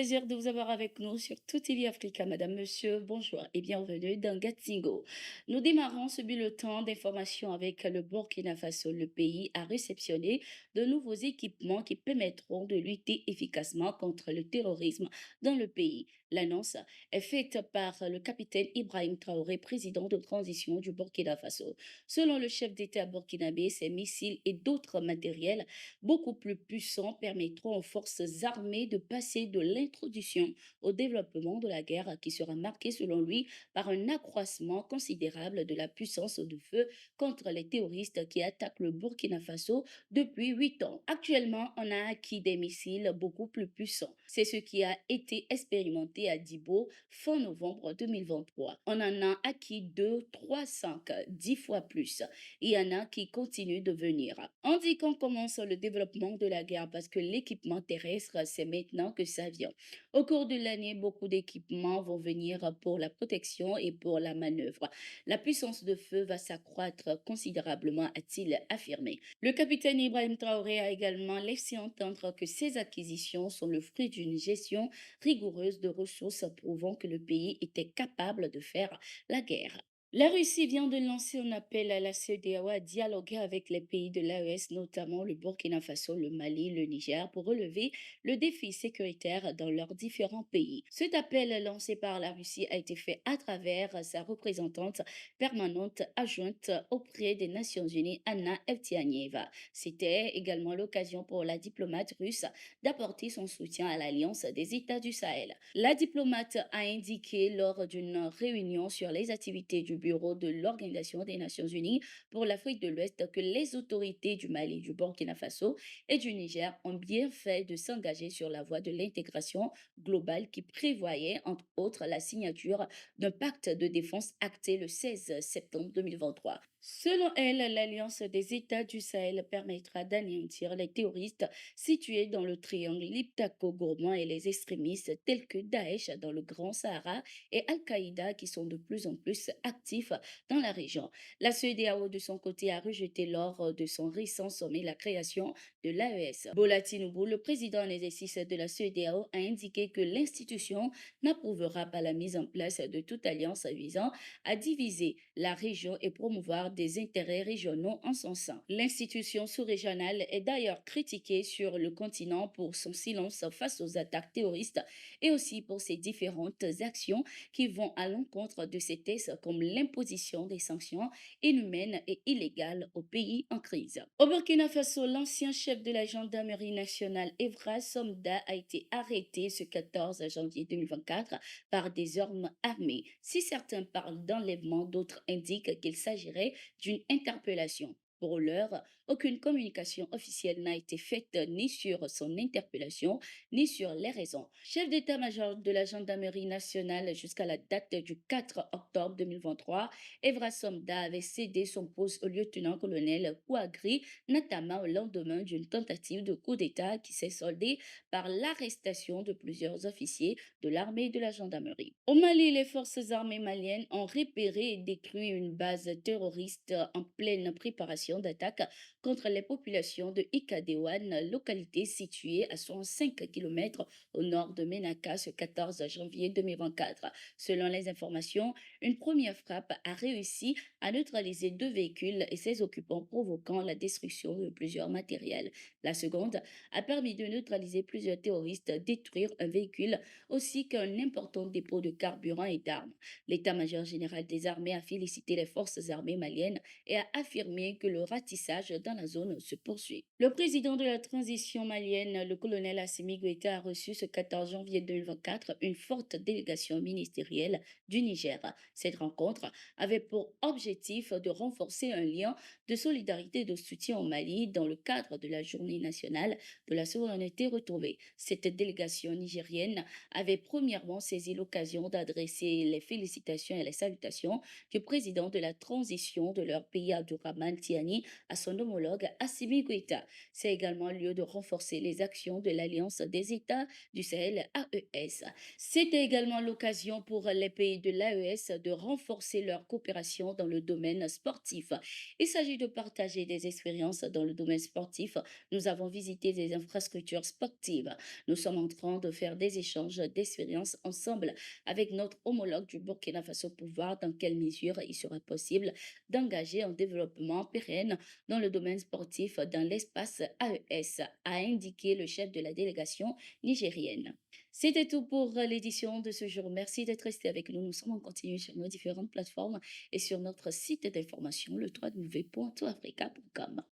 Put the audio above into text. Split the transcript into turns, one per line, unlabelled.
plaisir de vous avoir avec nous sur Tout TV Africa. Madame, monsieur, bonjour et bienvenue dans Gatsingo. Nous démarrons ce bulletin d'information avec le Burkina Faso. Le pays a réceptionné de nouveaux équipements qui permettront de lutter efficacement contre le terrorisme dans le pays. L'annonce est faite par le capitaine Ibrahim Traoré, président de transition du Burkina Faso. Selon le chef d'État burkinabé, ces missiles et d'autres matériels beaucoup plus puissants permettront aux forces armées de passer de l'introduction au développement de la guerre qui sera marquée selon lui par un accroissement considérable de la puissance de feu contre les terroristes qui attaquent le Burkina Faso depuis 8 ans. Actuellement, on a acquis des missiles beaucoup plus puissants. C'est ce qui a été expérimenté à Dibo fin novembre 2023. On en a acquis 2, 3, 5, 10 fois plus. Il y en a qui continuent de venir. On dit qu'on commence le développement de la guerre parce que l'équipement terrestre, c'est maintenant que ça vient. Au cours de l'année, beaucoup d'équipements vont venir pour la protection et pour la manœuvre. La puissance de feu va s'accroître considérablement, a-t-il affirmé. Le capitaine Ibrahim Traoré a également laissé entendre que ces acquisitions sont le fruit d'une gestion rigoureuse de ressources prouvant que le pays était capable de faire la guerre. La Russie vient de lancer un appel à la CEDEAO à dialoguer avec les pays de l'AES, notamment le Burkina Faso, le Mali, le Niger, pour relever le défi sécuritaire dans leurs différents pays. Cet appel lancé par la Russie a été fait à travers sa représentante permanente adjointe auprès des Nations Unies, Anna Evtianieva. C'était également l'occasion pour la diplomate russe d'apporter son soutien à l'Alliance des États du Sahel. La diplomate a indiqué lors d'une réunion sur les activités du bureau de l'Organisation des Nations Unies pour l'Afrique de l'Ouest que les autorités du Mali, du Burkina Faso et du Niger ont bien fait de s'engager sur la voie de l'intégration globale qui prévoyait, entre autres, la signature d'un pacte de défense acté le 16 septembre 2023. Selon elle, l'Alliance des États du Sahel permettra d'anéantir les terroristes situés dans le triangle Liptako-Gourmand et les extrémistes tels que Daesh dans le Grand Sahara et Al-Qaïda qui sont de plus en plus actifs dans la région. La CEDEAO, de son côté, a rejeté lors de son récent sommet la création de l'AES. Bola Tinubu, le président en exercice de la CEDEAO, a indiqué que l'institution n'approuvera pas la mise en place de toute alliance visant à diviser la région et promouvoir des intérêts régionaux en son sein. L'institution sous-régionale est d'ailleurs critiquée sur le continent pour son silence face aux attaques terroristes et aussi pour ses différentes actions qui vont à l'encontre de ces textes comme l'imposition des sanctions inhumaines et illégales aux pays en crise. Au Burkina Faso, l'ancien chef de la gendarmerie nationale Evra Somda a été arrêté ce 14 janvier 2024 par des hommes armés. Si certains parlent d'enlèvement, d'autres indiquent qu'il s'agirait d'une interpellation. Pour l'heure, aucune communication officielle n'a été faite ni sur son interpellation, ni sur les raisons. Chef d'état-major de la gendarmerie nationale jusqu'à la date du 4 octobre 2023, Evra Somda avait cédé son poste au lieutenant-colonel Kouagri Natama au lendemain d'une tentative de coup d'État qui s'est soldée par l'arrestation de plusieurs officiers de l'armée et de la gendarmerie. Au Mali, les forces armées maliennes ont repéré et détruit une base terroriste en pleine préparation d'attaque contre les populations de Ikadewan, localité située à 65 km au nord de Ménaka ce 14 janvier 2024. Selon les informations, une première frappe a réussi à neutraliser 2 véhicules et ses occupants, provoquant la destruction de plusieurs matériels. La seconde a permis de neutraliser plusieurs terroristes, détruire un véhicule ainsi qu'un important dépôt de carburant et d'armes. L'état-major général des armées a félicité les forces armées maliennes et a affirmé que le ratissage dans la zone se poursuit. Le président de la transition malienne, le colonel Assimi Goïta, a reçu ce 14 janvier 2024 une forte délégation ministérielle du Niger. Cette rencontre avait pour objectif de renforcer un lien de solidarité et de soutien au Mali dans le cadre de la journée nationale de la souveraineté retrouvée. Cette délégation nigérienne avait premièrement saisi l'occasion d'adresser les félicitations et les salutations du président de la transition de leur pays, Abdourahmane Tiani, à son homologue homologue Assimi Goïta. C'est également lieu de renforcer les actions de l'Alliance des États du Sahel AES. C'était également l'occasion pour les pays de l'AES de renforcer leur coopération dans le domaine sportif. Il s'agit de partager des expériences dans le domaine sportif. Nous avons visité des infrastructures sportives. Nous sommes en train de faire des échanges d'expériences ensemble avec notre homologue du Burkina Faso pour voir dans quelle mesure il sera possible d'engager un développement pérenne dans le domaine sportif dans l'espace AES, a indiqué le chef de la délégation nigérienne. C'était tout pour l'édition de ce jour. Merci d'être resté avec nous. Nous sommes en continu sur nos différentes plateformes et sur notre site d'information, le www.toafrica.com.